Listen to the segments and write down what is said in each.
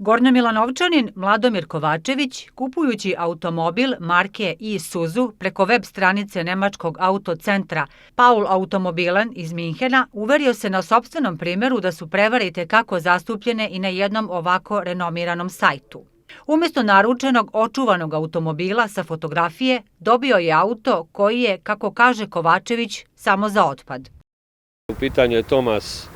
Gornjomilanovčanin Mladomir Kovačević, kupujući automobil marke Isuzu preko web stranice nemačkog autocentra Paul Automobilen iz Minhena, uverio se na sopstvenom primeru da su prevare itekako zastupljene i na jednom ovako renomiranom sajtu. Umjesto naručenog očuvanog automobila sa fotografije, dobio je auto koji je, kako kaže Kovačević, samo za otpad. U pitanju je Thomas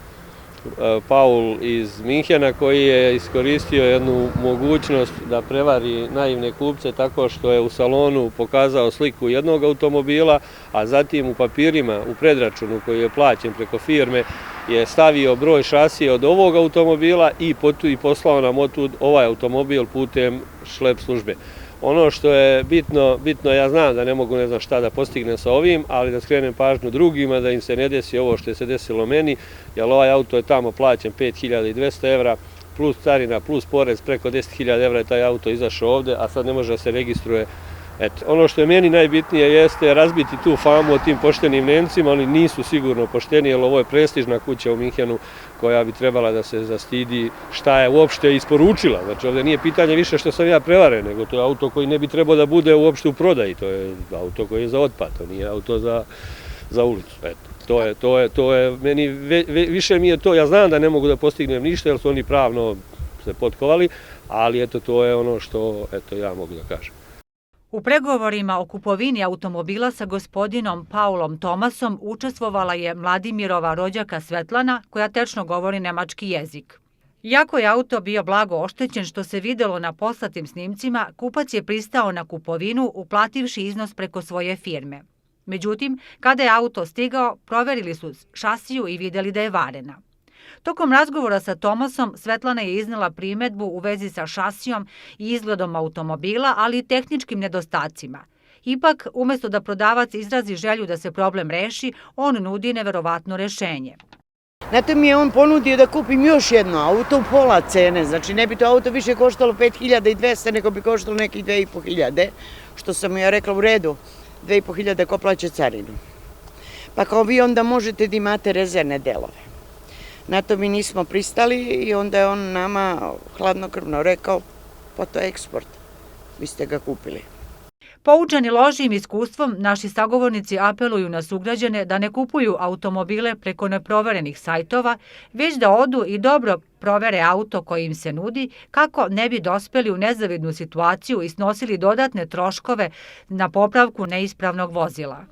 Paul iz Minhena koji je iskoristio jednu mogućnost da prevari naivne kupce tako što je u salonu pokazao sliku jednog automobila, a zatim u papirima, u predračunu koji je plaćen preko firme, je stavio broj šasije od ovog automobila i poslao nam otud ovaj automobil putem šlep službe. Ono što je bitno, ja znam da ne mogu ne znam šta da postignem sa ovim, ali da skrenem pažnju drugima da im se ne desi ovo što je se desilo meni, jer ovaj auto je tamo plaćen 5200 evra, plus carina, plus porez, preko 10.000 evra je taj auto izašao ovde, a sad ne može da se registruje. Eto, ono što je meni najbitnije jeste razbiti tu famu o tim poštenim Nemcima, oni nisu sigurno pošteni, jer ovo je prestižna kuća u Minhenu koja bi trebala da se zastidi šta je uopšte isporučila. Znači ovdje nije pitanje više što sam ja prevaren, nego to je auto koji ne bi trebao da bude uopšte u prodaji, to je auto koji je za otpad, to nije auto za ulicu. Eto, to je meni, više mi je to, ja znam da ne mogu da postignem ništa jer su oni pravno se potkovali, ali eto to je ono što ja mogu da kažem. U pregovorima o kupovini automobila sa gospodinom Paulom Thomasom učestvovala je Mladimirova rođaka Svetlana, koja tečno govori nemački jezik. Iako je auto bio blago oštećen, što se videlo na poslatim snimcima, kupac je pristao na kupovinu uplativši iznos preko svoje firme. Međutim, kada je auto stigao, proverili su šasiju i vidjeli da je varena. Tokom razgovora sa Thomasom, Svetlana je iznela primedbu u vezi sa šasijom i izgledom automobila, ali i tehničkim nedostacima. Ipak, umjesto da prodavac izrazi želju da se problem reši, on nudi neverovatno rešenje. Znate mi je on ponudio da kupim još jedno auto u pola cene, znači ne bi to auto više koštalo 5200, nego bi koštalo nekih 2500, što sam mu ja rekla u redu, 2500 ko plaća carinu. Pa kao vi onda možete da imate rezervne delove. Na to mi nismo pristali i onda je on nama hladnokrvno rekao, pa to je eksport, vi ste ga kupili. Poučeni lošim iskustvom, naši sagovornici apeluju na sugrađane da ne kupuju automobile preko neproverenih sajtova, već da odu i dobro provere auto koji im se nudi, kako ne bi dospeli u nezavidnu situaciju i snosili dodatne troškove na popravku neispravnog vozila.